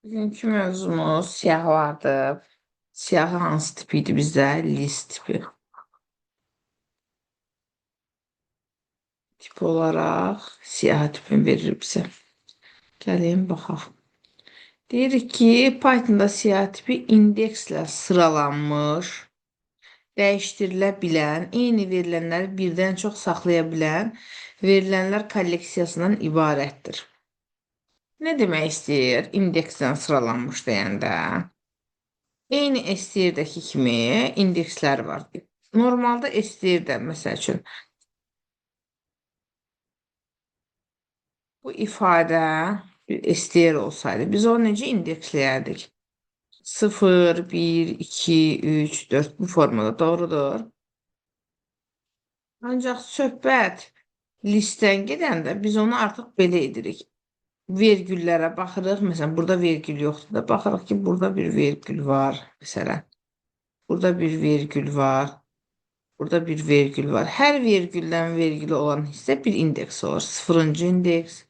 Bugünkü mövzumuz siyahlardır. Siyahı hansı tip idi bizdə? List tipi. Tip olaraq siyahı tipini verir bizə. Gəlin baxaq. Deyirik ki, Pythonda siyahı tipi indekslə sıralanmış, dəyişdirilə bilən, eyni verilənləri birdən çox saxlaya bilən verilənlər kolleksiyasından ibarətdir. Nə demək istəyir indeksdən sıralanmış deyəndə? Eyni STR-dəki kimi indekslər var. Normalda STR-də məsəl üçün bu ifadə bir STR olsaydı biz onu necə indeksləyərdik? 0, 1, 2, 3, 4 bu formada doğrudur. Ancaq söhbət listdən gedəndə biz onu artıq belə edirik. Vergüllərə baxırıq. Məsələn, burada vergül yoxdur da baxırıq ki, burada bir vergül var. Məsələn, burada bir vergül var. Burada bir vergül var. Hər vergüldən vergülü olan hissə bir indeks olur. Sıfırıncı indeks,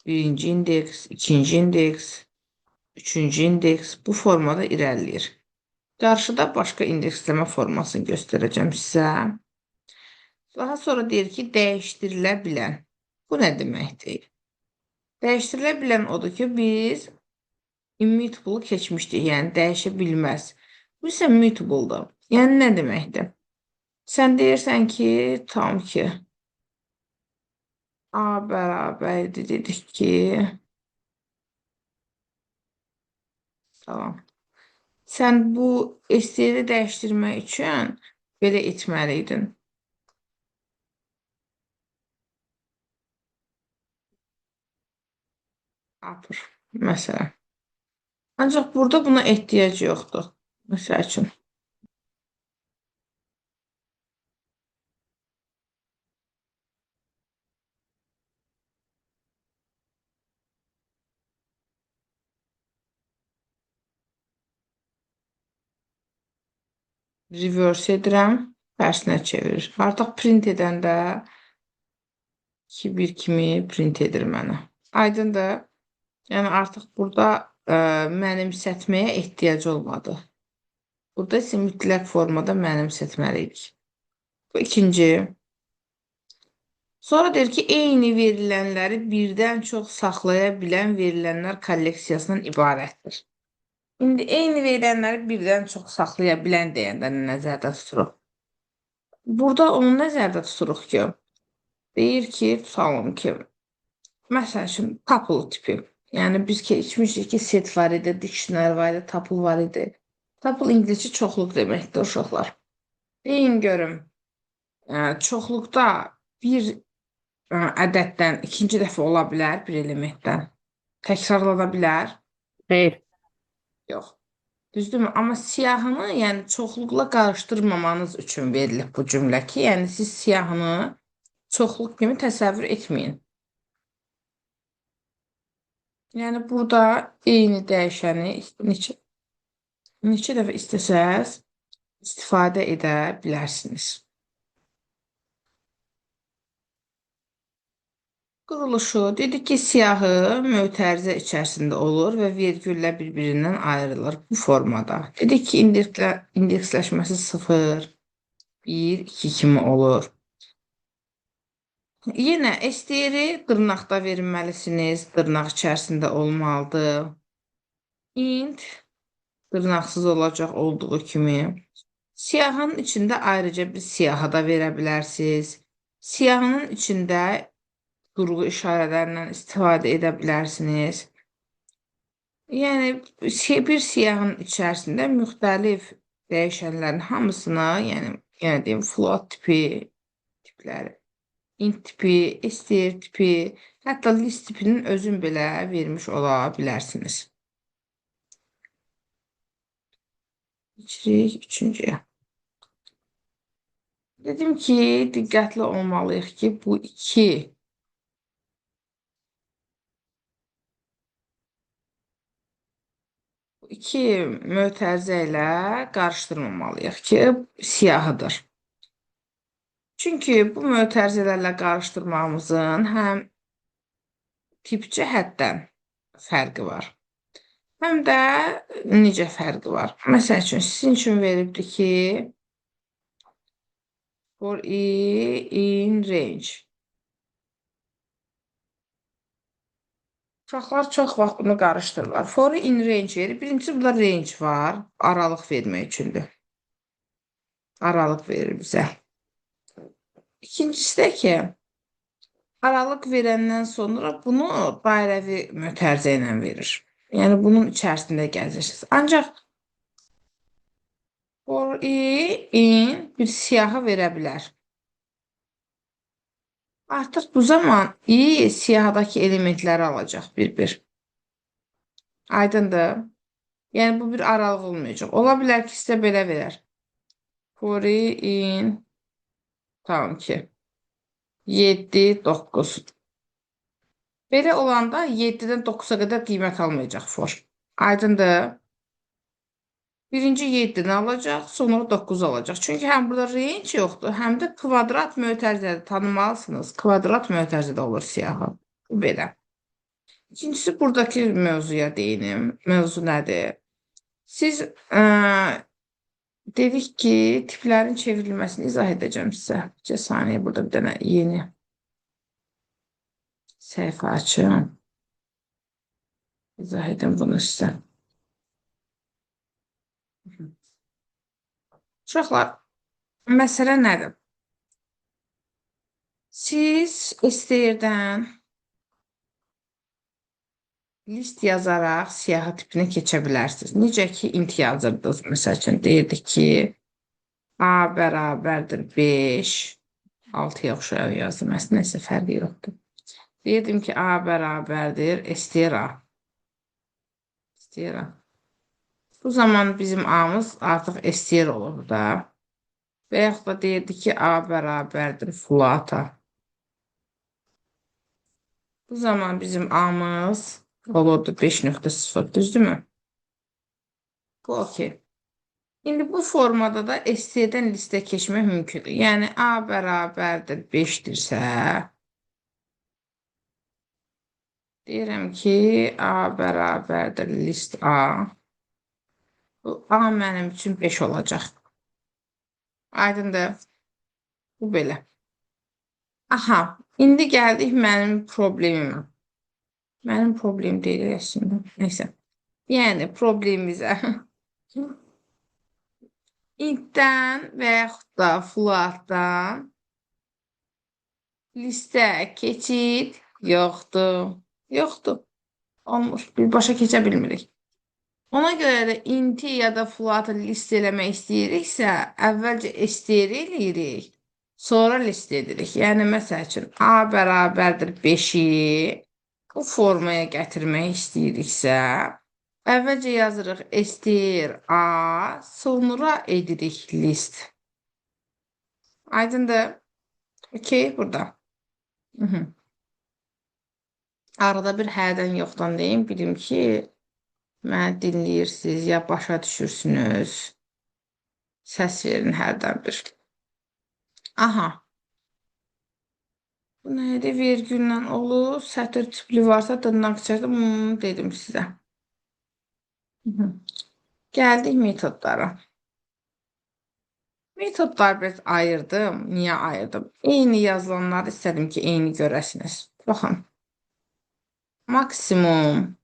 birinci indeks, ikinci indeks, üçüncü indeks bu formada irəliləyir. Qarşıda başqa indeksləmə formasını göstərəcəm sizə. Daha sonra deyir ki, dəyişdirilə bilən. Bu nə deməkdir? Dəyişdirilə bilən odur ki, biz immutable keçmişdik, yəni dəyişə bilməz. Bu isə mutable'dır. Yəni nə deməkdir? Sən deyirsən ki, tam ki, A bərabərdir dedik ki, tamam. Sən bu STR-i dəyişdirmək üçün belə etməliydin. Upper, məsələn. Ancaq burada buna ehtiyac yoxdur. Məsəl üçün. Reverse edirəm, tərsinə çevirir. Artıq print edəndə 2-1 kimi print edir mənə. Aydındır. Yəni artıq burada mənimsətməyə ehtiyac olmadı. Burada isə mütləq formada mənimsətməliydik. Bu ikinci. Sonra deyir ki, eyni verilənləri birdən çox saxlaya bilən verilənlər kolleksiyasından ibarətdir. İndi eyni verilənləri birdən çox saxlaya bilən deyəndə nəzərdə tuturuq. Burada onu nəzərdə tuturuq ki, deyir ki, tutalım ki, məsəl üçün tuple tipi. Yəni biz keçmişdik ki, set var idi, dictionary var idi, tuple var idi. Tuple İngilizcə çoxluq deməkdir uşaqlar. Deyin görüm, çoxluqda bir ədəddən ikinci dəfə ola bilər bir elementdən. Təkrarlana bilər. Xeyr. Yox. Düzdürmü? Amma siyahını, yəni çoxluqla qarışdırmamanız üçün verilib bu cümlə ki, yəni siz siyahını çoxluq kimi təsəvvür etməyin. Yəni burada eyni dəyişəni neçə dəfə istəsəz istifadə edə bilərsiniz. Quruluşu dedik ki, siyahı mötərizə içərisində olur və vergüllə bir-birindən ayrılır bu formada. Dedik ki, indeksləşməsi 0, 1, 2 kimi olur. Yenə STR-i dırnaqda verməlisiniz, dırnaq içərisində olmalıdır. Int dırnaqsız olacaq olduğu kimi. Siyahının içində ayrıca bir siyahı da verə bilərsiniz. Siyahının içində qurğu işarələrindən istifadə edə bilərsiniz. Yəni, bir siyahının içərisində müxtəlif dəyişənlərin hamısına, yəni deyim, float tipi tipləri, int tipi, str tipi, hətta list tipinin özün belə vermiş ola bilərsiniz. Keçirik üçüncüyə. Dedim ki, diqqətli olmalıyıq ki, bu iki mötərizə ilə qarışdırmamalıyıq ki, siyahıdır. Çünki bu mötərizələrlə qarışdırmamızın həm tip cəhətdən fərqi var. həm də necə fərqi var. Məsəl üçün, sizin üçün veribdir ki, for i in range. Uşaqlar çox vaxt bunu qarışdırırlar. For i in range verir. Birincisi, burada range var. Aralıq vermək üçündür. Aralıq verir bizə. İkincisi də ki, aralıq verəndən sonra bunu dairəvi mötərizə ilə verir. Yəni, bunun içərisində gəzirsiniz. Ancaq for i in bir siyahı verə bilər. Artıq bu zaman i siyahıdakı elementləri alacaq bir-bir. Aydındır. Yəni, bu bir aralıq olmayacaq. Ola bilər ki, sizə belə verər. For i in tamam ki 7, 9. Belə olanda 7-dən 9-a qədər qiymət almayacaq for. Aydındır. Birinci 7-ni alacaq, sonra 9 alacaq. Çünki həm burada range yoxdur, həm də kvadrat mötərizədir. Tanımalısınız. Kvadrat mötərizədə olur siyahı. Bu belə. İkincisi, buradakı mövzuya deyinim. Mövzu nədir? Siz dedik ki, tiplərin çevrilməsini izah edəcəm sizə. Bir saniyə, burada bir dənə yeni səhifə açın. İzah edin bunu sizə. Uşaqlar, məsələ nədir? Siz STR-dən list yazaraq siyahı tipini keçə bilərsiniz. Necə ki, int yazırdınız. Məsəl üçün, deyirdik ki, A bərabərdir 5. 6-ya oxşayaq yazdım. Əslində, nəsə fərqi yoxdur. Deyirdim ki, A bərabərdir STR A. STR A. Bu zaman bizim A'mız artıq STR olur da. Və yaxud da deyirdik ki, A bərabərdir float A. Bu zaman bizim A'mız olurdu 5.0, düzdürmü? Bu okey. İndi bu formada da STR-dən listə keçmək mümkündür. Yəni, A bərabərdir 5-dirsə, deyirəm ki, A bərabərdir list A. Bu A mənim üçün 5 olacaq. Aydındır. Bu belə. Aha, indi gəldik mənim problemimə. Mənim problem deyil əslində. Neysə. Yəni, problemimizə. İntdən və yaxud da floatdan listə keçid yoxdur. Yoxdur. Olmur. Birbaşa keçə bilmirik. Ona görə də inti ya da floatı list eləmək istəyiriksə, əvvəlcə STR eləyirik, sonra list edirik. Yəni, məsəl üçün, A bərabərdir 5-i bu formaya gətirmək istəyiriksə, əvvəlcə yazırıq STR A, sonra edirik list. Aydındır. Okey, burada. Arada bir hərdən yoxdan deyim, bilim ki, mənə dinləyirsiniz, ya başa düşürsünüz. Səs verin hərdən bir. Aha. Bu neydi? Vergülla olur. Sətr tipli varsa dırnaq içərdə dedim sizə. Gəldik metodlara. Metodları biraz ayırdım. Niyə ayırdım? Eyni yazılanları istədim ki, eyni görəsiniz. Baxın. Maksimum,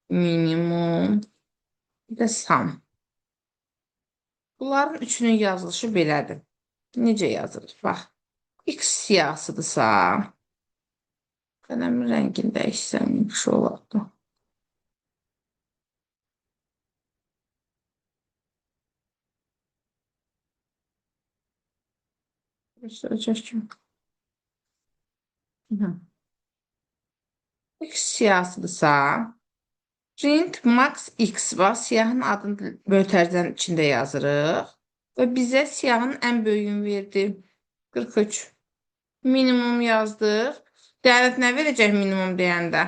minimum, bir də sum. Bunların üçünün yazılışı belədir. Necə yazılır? Bax, X siyahısıdırsa, qələmin rəngini dəyişsəm, yaxşı olardı. Göstərəcək kimi. X siyahısıdırsa, print max X var. Siyahın adını mötərizənin içində yazırıq. Və bizə siyahın ən böyüyünü verdi. 43. Minimum yazdıq. Dəyərət nə verəcək minimum deyəndə?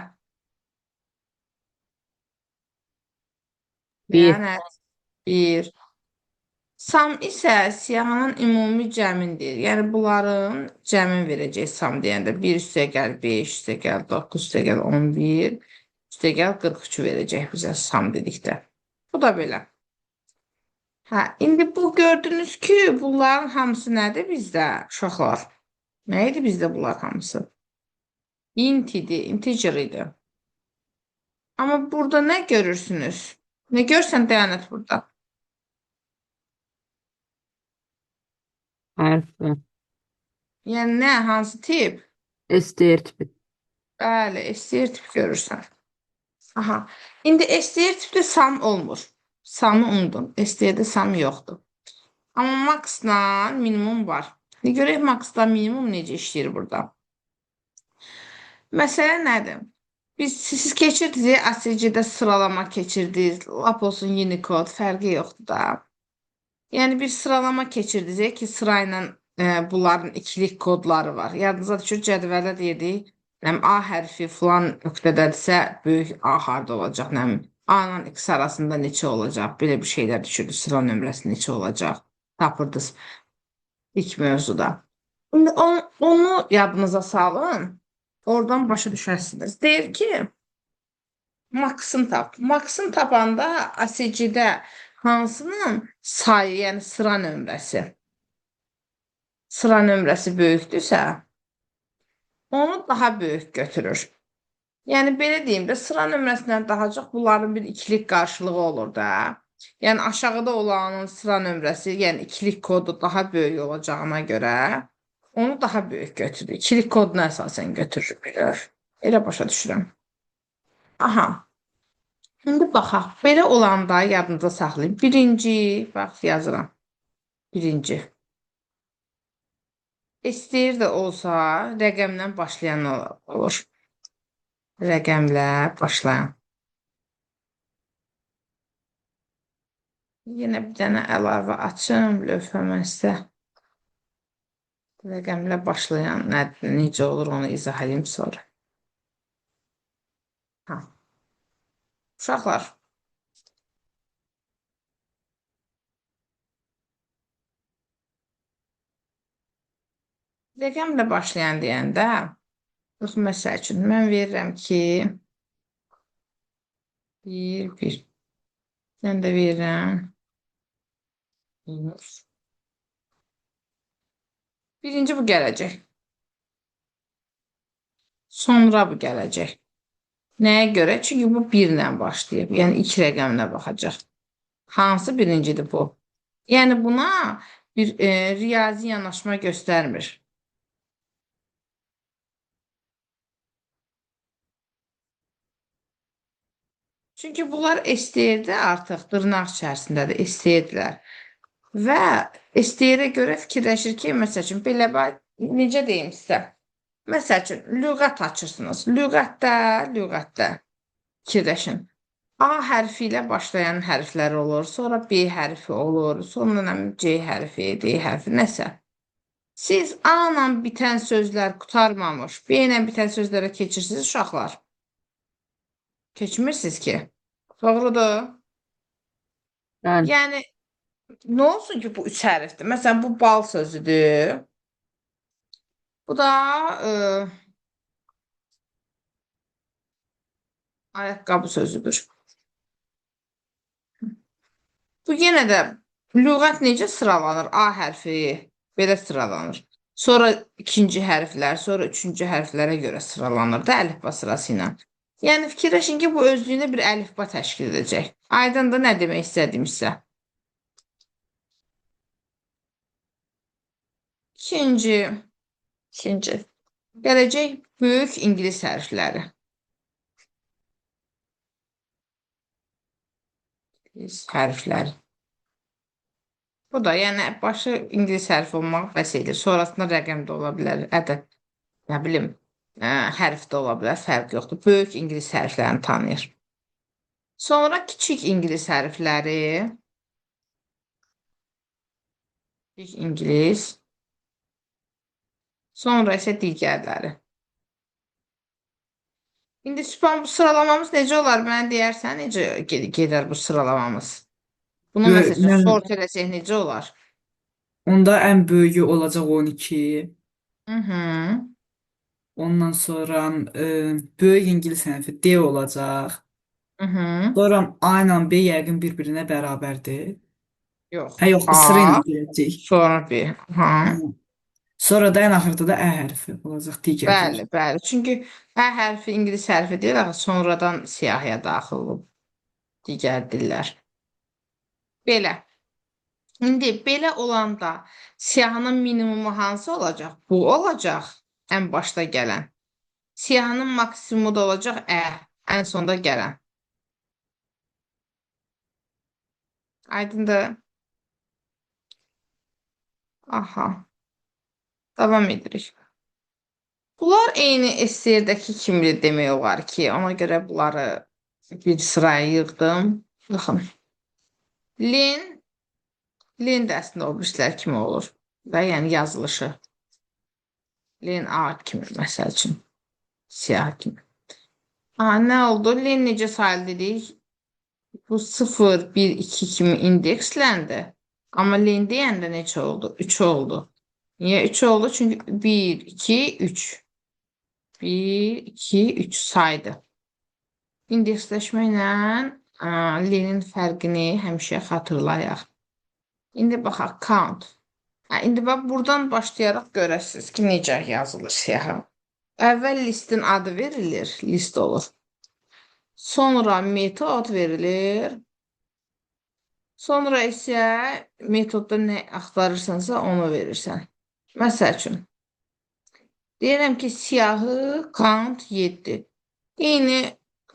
1. 1. Sum isə siyahının ümumi cəmindir. Yəni, bunların cəmin verəcək sum deyəndə. 1 üstəgəl 5, üstəgəl 9, üstəgəl 11. Üstəgəl 43 verəcək bizə sam dedikdə. Bu da belə. Hə, indi bu gördünüz ki, bunların hamısı nədir bizdə uşaqlar? Nə idi bizdə bunlar hamısı? Int idi, integer idi. Amma burada nə görürsünüz? Nə görsən dayanət burada. Hərflər. Yəni nə, hansı tip? STR tipi. Bəli, STR tip görürsən. Aha. İndi STR tipdə sam olmur. Samı unudun. STR-də sam yoxdur. Amma max-la minimum var. İndi görək max-la minimum necə işləyir burada. Məsələ nədir? Siz keçirdiniz, ASCII-də sıralama keçirdiniz. Lap olsun Unicode, fərqi yoxdur da. Yəni bir sıralama keçirdiniz ki, sırayla bunların ikilik kodları var. Yadınıza düşür, cədvəldə dedik, A hərfi filan nöqtədədirsə, böyük A harda olacaq, A-la X arasında neçə olacaq, belə bir şeylər düşürdü, sıra nömrəsi neçə olacaq, tapırdınız ilk mövzuda. İndi onu yadınıza salın, oradan başa düşərsiniz. Deyir ki, Max'ın tap. Max'ın tapanda ASCII-də hansının sayı, yəni sıra nömrəsi böyükdürsə, onu daha böyük götürür. Yəni belə deyim də, sıra nömrəsindən daha çox bunların bir ikilik qarşılığı olur da. Yəni aşağıda olanın sıra nömrəsi, yəni ikilik kodu daha böyük olacağına görə onu daha böyük götürür. İkilik koduna əsasən götürür bilir. Elə başa düşürəm. Aha. İndi baxaq. Belə olanda yadınıza saxlayın. Birinci, bax yazıram. Birinci. İstəyir də olsa rəqəmlə başlayan olur. Rəqəmlə başlayan. Yenə bir dənə əlavə açım lövhəmizdə. Rəqəmlə başlayan necə olur onu izah edeyim sonra. Ha. Uşaqlar. Rəqəmlə başlayan deyəndə, məsəl üçün, mən verirəm ki, 1. Mən də verirəm. Birinci bu gələcək. Sonra bu gələcək. Nəyə görə? Çünki bu 1 ilə başlayıb. Yəni 2 rəqəminə baxacaq. Hansı birincidir bu? Yəni buna bir riyazi yanaşma göstərmir. Çünki bunlar STR-də artıq dırnaq içərisindədir, STR-dilər. Və STR-ə görə fikirləşir ki, məsəl üçün, belə necə deyim sizə? Məsəl üçün, lüğət açırsınız. Lüğətdə fikirləşin. A hərfi ilə başlayan hərflər olur, sonra B hərfi olur, sonra C hərfi, D hərfi, nəsə. Siz A ilə bitən sözlər qutarmamış, B ilə bitən sözlərə keçirsiniz, uşaqlar. Keçmirsiniz ki. Doğrudur. Bəli. Yəni, nə olsun ki, bu 3 hərfdir? Məsələn, bu bal sözüdür. Bu da ayaqqabı sözüdür. Bu yenə də lüğət necə sıralanır? A hərfi belə sıralanır. Sonra ikinci hərflər, sonra üçüncü hərflərə görə sıralanır da əlifba sırası ilə. Yəni fikirləşin ki, bu özlüyündə bir əlifba təşkil edəcək. Aydındır nə demək istədiyim sizə? İkinci. Gələcək böyük ingilis hərfləri. Hərfləri. Bu da, yəni başı ingilis hərfi olmaq bəs edir. Sonrasında rəqəm də ola bilər, ədəd, nə bilim, hərf də ola bilər, fərq yoxdur. Böyük ingilis hərflərini tanıyır. Sonra kiçik ingilis hərfləri. Kiçik ingilis. Sonra isə digərləri. İndi bu sıralamamız necə olar? Mənə deyərsən, necə gedər bu sıralamamız? Bunu məsələn sort eləsək necə olar? Onda ən böyüyü olacaq 12. Ondan sonra böyük ingilis hərfi D olacaq. Hı hı. Sonra A ilə B yəqin bir-birinə bərabərdir. Yox. Hə yox, sıra ilə A, girəcək. sonra B. Ha. Hı. Sonra da ən axırda da Ə hərfi olacaq digərlər. Bəli, bəli. Çünki Ə hərfi ingilis hərfi deyil, axı sonradan siyahıya daxil olub digər dillər. Belə. İndi belə olanda siyahının minimumu hansı olacaq? Bu olacaq ən başda gələn. Siyahının maksimumu da olacaq Ə, ən sonda gələn. Aydındır? Aha. Davam edirik. Bunlar eyni STR-dəki kimidir demək olar ki, ona görə bunları bir sıraya yığdım. Baxın. Len, len də əslində o birislər kimi olur. Və yəni yazılışı. Len A kimi, məsəl üçün. Siyah kimi. Nə oldu? Len necə sayılır dedik? Bu 0, 1, 2 kimi indeksləndi. Amma len deyəndə neçə oldu? 3 oldu. Niyə 3 oldu? Çünki 1, 2, 3. 1, 2, 3 saydı. İndeksləşməklə lenin fərqini həmişə xatırlayaq. İndi baxaq, count. İndi bax, buradan başlayaraq görəsiniz ki, necə yazılır siyahı. Əvvəl listin adı verilir, list olur. Sonra metod verilir. Sonra isə metodda nə axtarırsansa onu verirsən. Məsəl üçün, deyirəm ki, siyahı count 7. Eyni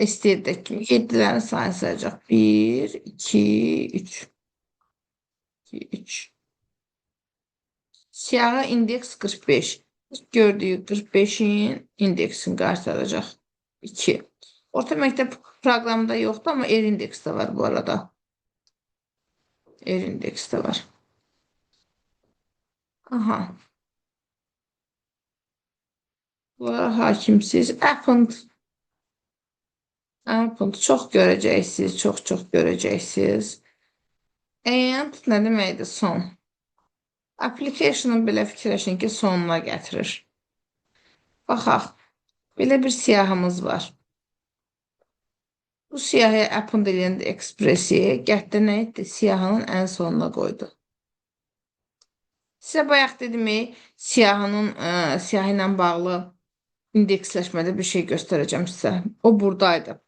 STR-dəki kimi 7-lərin sayını sayacaq. 1, 2, 3. 2, 3. Siyahı indeks 45. Gördüyü 45'in indeksini qaytaracaq. 2. Orta məktəb proqramında yoxdur, amma R indeks də var bu arada. R indeks də var. Aha. Bunlara hakimsiz. Append. Append çox görəcəksiniz, çox görəcəksiniz. And nə deməkdir? Son. Application'ın belə fikirləşin ki, sonuna gətirir. Baxaq. Belə bir siyahımız var. Bu siyahıya append eləyəndə ekspresi gətdə nə etdi? Siyahının ən sonuna qoydu. Sizə bayaq dedim, siyahı ilə bağlı indeksləşmədə bir şey göstərəcəm sizə. O buradaydı.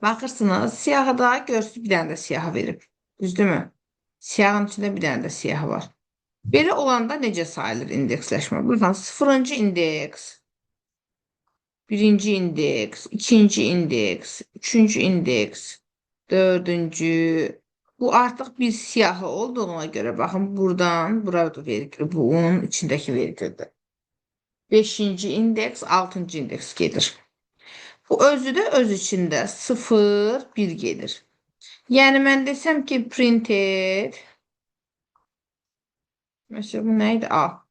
Baxırsınız, siyahıda görürsünüz bir dənə də siyahı verib. Düzdürmü? Siyahın içində bir dənə də siyahı var. Belə olanda necə sayılır indeksləşmə? Buradan 0-cı indeks, 1-ci indeks, 2-ci indeks, 3-cü indeks, 4-cü. Bu artıq bir siyahı olduğuna görə, baxın, buradan, burada vergül, bu onun içindəki vergüldür. 5-ci indeks, 6-cı indeks gedir. Bu özü də öz içində 0, 1 gedir. Yəni mən desəm ki, printed, məsələn, bu nə idi? A.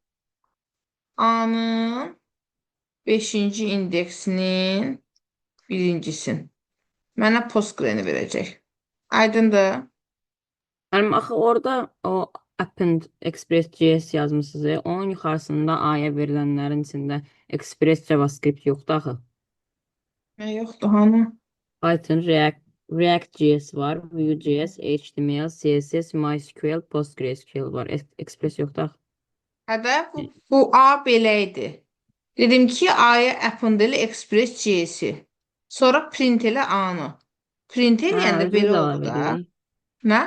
A'nın 5-ci indeksinin birincisini. Mənə postgreni verəcək. Aydındır? Müəllim, axı orada o append express.js yazmısınız. Onun yuxarısında A-ya verilənlərin içində express JavaScript yoxdur axı. Nə yoxdur, hanı? Python, React.js var, Vue.js, HTML, CSS, MySQL, PostgreSQL var. Express yoxdur axı. Hədə bu A belə idi. Dedim ki, A'ya append elə express.js-i. Sonra print elə A-nı. Print eləyəndə belə Özümüz oldu əlavə da. edirik. Nə?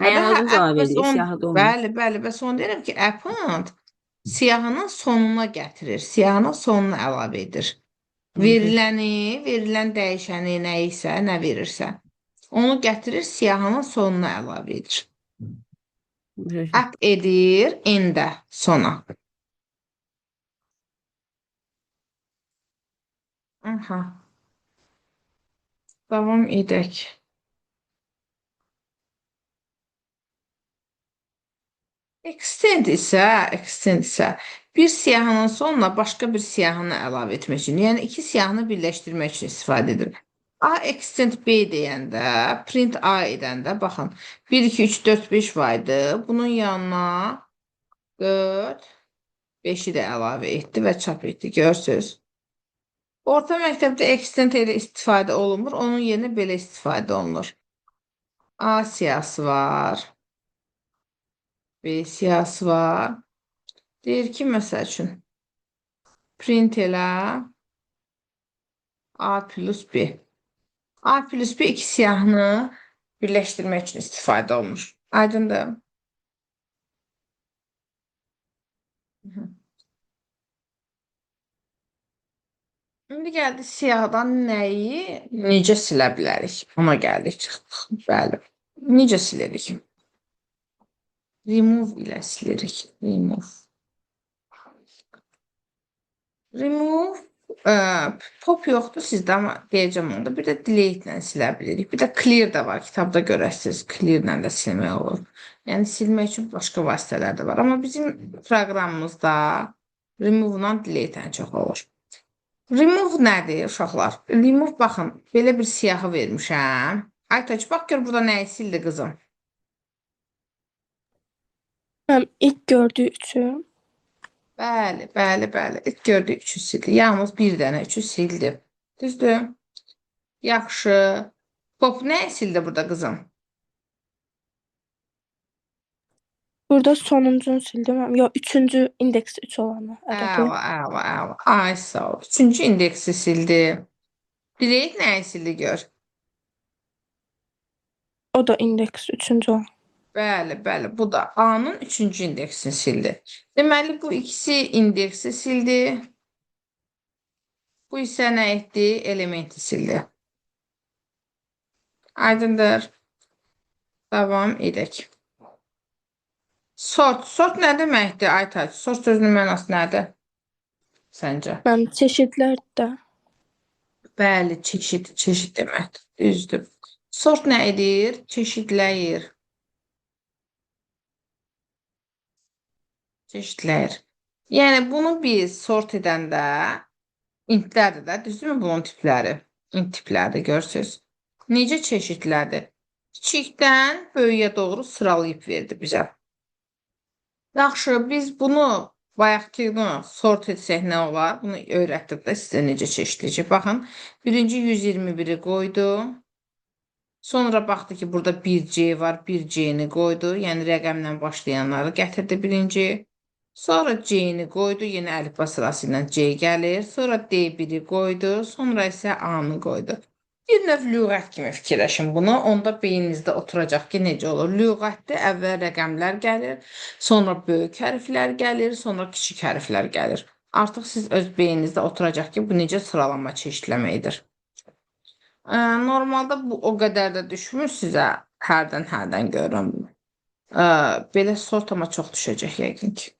Yəni özümüz əlavə Bəs edirik, on, siyahıda olmur. bəli, bəs onu deyirəm ki, append siyahının sonuna gətirir. Siyahının sonuna əlavə edir. Verilən dəyişəni nə isə, nə verirsə, onu gətirir, siyahının sonuna əlavə edir. App edir, endə, sona. Aha. Davam edək. Extend isə bir siyahının sonuna başqa bir siyahını əlavə etmək üçün, yəni iki siyahını birləşdirmək üçün istifadə edilir. A extend B deyəndə, print A edəndə, baxın, 1, 2, 3, 4, 5 var idi. Bunun yanına 4, 5-i də əlavə etdi və çap etdi. Görürsüz? Orta məktəbdə ekstent ilə istifadə olunmur. Onun yerinə belə istifadə olunur. A siyahısı var. B siyahısı var. Deyir ki, məsəl üçün print elə A plus B. A plus B iki siyahını birləşdirmək üçün istifadə olunur. Aydındır? İndi gəldik siyahıdan nəyi necə silə bilərik? Ona gəldik, çıxdıq. Bəli. Necə silərik? Remove ilə silirik. Remove. Remove pop yoxdur sizdə, amma deyəcəm onda. Bir də delete ilə silə bilirik. Bir də clear da var. Kitabda görəsiniz. Clear ilə də silmək olur. Yəni silmək üçün başqa vasitələr də var. Amma bizim proqramımızda remove ilə delete ən çox olur. Remove nədir uşaqlar? Remove baxın, belə bir siyahı vermişəm. Aytaç, bax gör burada nəyi sildi qızım? İlk gördüğü üçü. Bəli, bəli, bəli. İlk gördüyü üçü sildi. Yalnız bir dənə üçü sildi. Düzdür? Yaxşı. Pop nəyi sildi burada qızım? Burada sonuncunu sildim. Yok, üçüncü indeks 3 olanı. Aradı. Əla. Ay sağ ol. Üçüncü indeksi sildi. Delete nəyi sildi gör? O da indeks 3. olan. Bəli. Bu da A'nın üçüncü indeksini sildi. Deməli, bu ikisi indeksi sildi. Bu isə nə etdi? Elementi sildi. Aydındır. Davam edək. Sort nə deməkdir Aytaç? Sort sözünün mənası nədir? Səncə? Çeşitler de. Bəli, çeşid deməkdir. Düzdür. Sort nə edir? Çeşidləyir. Yəni bunu biz sort edəndə intlərdir də, düzdürmü bunun tipləri? İnt tiplərdir, görürsünüz. Necə çeşidlədir? Kiçikdən böyüyə doğru sıralayıb verdi bizə. Yaxşı, biz bunu bayaqkını sort etsək nə olar? Bunu öyrətdim də sizə necə çeşidləyəcək. Baxın, birinci 121-i qoydu. Sonra baxdı ki, burada 1C var, 1C-ni qoydu. Yəni rəqəmlə başlayanları gətirdi birinci. Sonra C-ni qoydu, yenə əlifba sırası ilə C gəlir. Sonra D1-i qoydu, sonra isə A-nı qoydu. Bir növ lüğət kimi fikirləşin bunu. Onda beyninizdə oturacaq ki, necə olur? Lüğətdə əvvəl rəqəmlər gəlir, sonra böyük hərflər gəlir, sonra kiçik hərflər gəlir. Artıq siz öz beyninizdə oturacaq ki, bu necə sıralama çeşidləməkdir. Normalda bu o qədər də düşmür sizə. Hərdən görürəm. Belə sort amma çox düşəcək yəqin ki.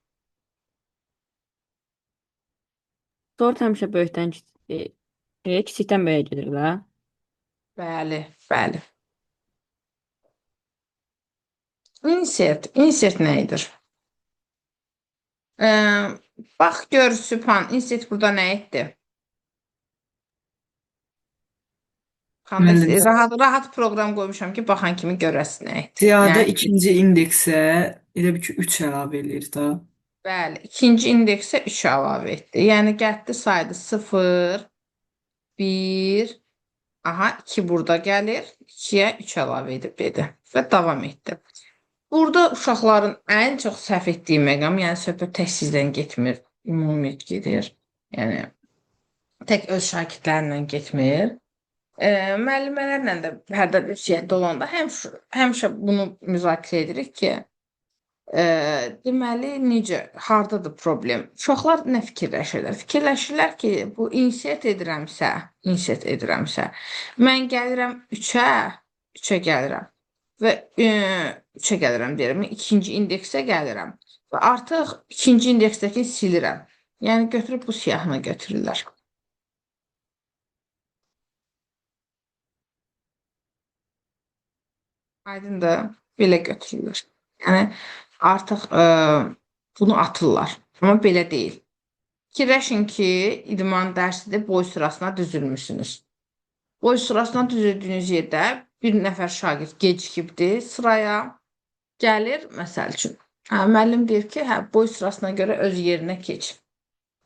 Sort həmişə böyükdən kiçikdən böyüyə gedir də. Bəli. Insert nə edir? Bax gör Sübhan, insert burada nə etdi? Müəllim. Rahat proqram qoymuşam ki, baxan kimi görəsin nə etdi. Siyahıda Yəni, ikinci indeksə elə bir ki 3 əlavə eləyir da. bəli, ikinci indeksə 3 əlavə etdi. Yəni gəldi saydı 0, 1, aha 2 burada gəlir, 2-yə 3 əlavə edib dedi və davam etdi. Burada uşaqların ən çox səhv etdiyi məqam, yəni söhbət tək sizdən getmir, ümumi gedir. Yəni tək öz şagirdlərlə getmir. Müəllimələrlə də hərdən ünsiyyətdə olanda həmişə bunu müzakirə edirik ki, deməli necə, hardadır problem? Uşaqlar nə fikirləşirlər? Fikirləşirlər ki, bu insert edirəmsə, mən gəlirəm 3-ə gəlirəm və 3-ə gəlirəm deyirəm, ikinci indeksə gəlirəm və artıq ikinci indeksdəki silirəm. Yəni götürüb bu siyahını götürürlər. Aydındır, belə götürürlər. Yəni artıq bunu atırlar. Amma belə deyil. Fikirləşin ki, idman dərsidir, boy sırasına düzülmüsünüz. Boy sırasına düzüldüyünüz yerdə bir nəfər şagird gecikibdir sıraya. Gəlir, məsəl üçün, Müəllim deyir ki, hə, boy sırasına görə öz yerinə keç.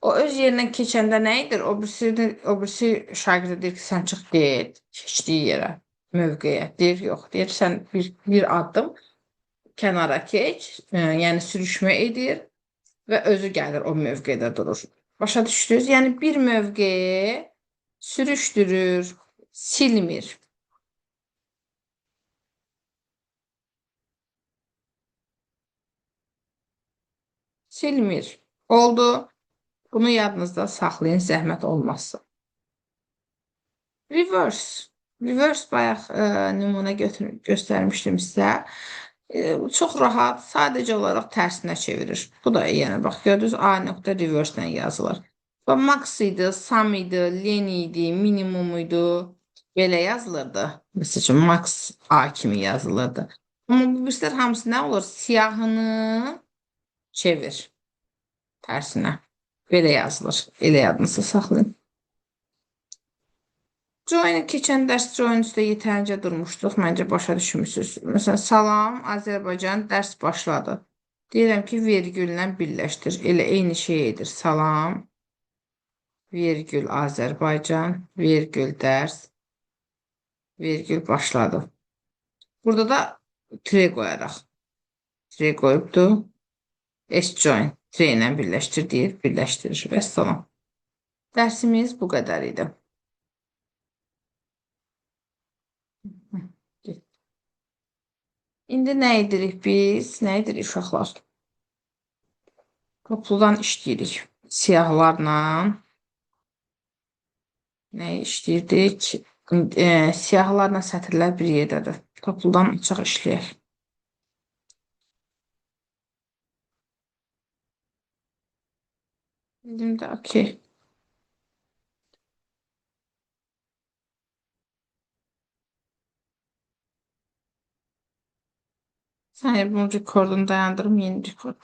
O öz yerinə keçəndə nə edir? O birisi şagirdə deyir ki, sən çıx get, keçdiyi yerə, mövqeyə. Deyir, yox. Deyir, sən bir addım kənara keç, yəni sürüşmə edir və özü gəlir o mövqedə durur. Başa düşdünüz? Yəni bir mövqeyə sürüşdürür, silmir. Silmir. Oldu. Bunu yadınızda saxlayın, zəhmət olmazsa. Reverse. Reverse bayaq nümunə göstərmişdim sizə. Çox rahat, sadəcə olaraq tərsinə çevirir. Bu da yəni bax gördünüz A nöqtə reverse ilə yazılır. Və max idi, sum idi, len idi, minimum idi. Belə yazılırdı. Məsələn, max A kimi yazılırdı. Amma bu birislər hamısı nə olur? Siyahını çevir tərsinə. Belə yazılır. Elə yadınızda saxlayın. Join keçən dərs join üstə yetərincə durmuşduq. Məncə başa düşmüsünüz. Məsələn, salam, Azərbaycan dərs başladı. Deyirəm ki, vergüllə birləşdir. Elə eyni şey edir. Salam, vergül Azərbaycan, vergül dərs, vergül başladı. Burada da tire qoyaraq. Tire qoyubdu. S-join. Tire ilə birləşdir deyir. Birləşdirir. Və salam. Dərsimiz bu qədər idi. İndi nə edirik biz? Nə edirik uşaqlar? Topludan işləyirik. Siyahlarla nə işləyirdik? Siyahlarla sətirlər bir yerdədir. Topludan açıq işləyək. Şimdi okey. Saniye bunun rekordunu dayandırım, yeni rekord.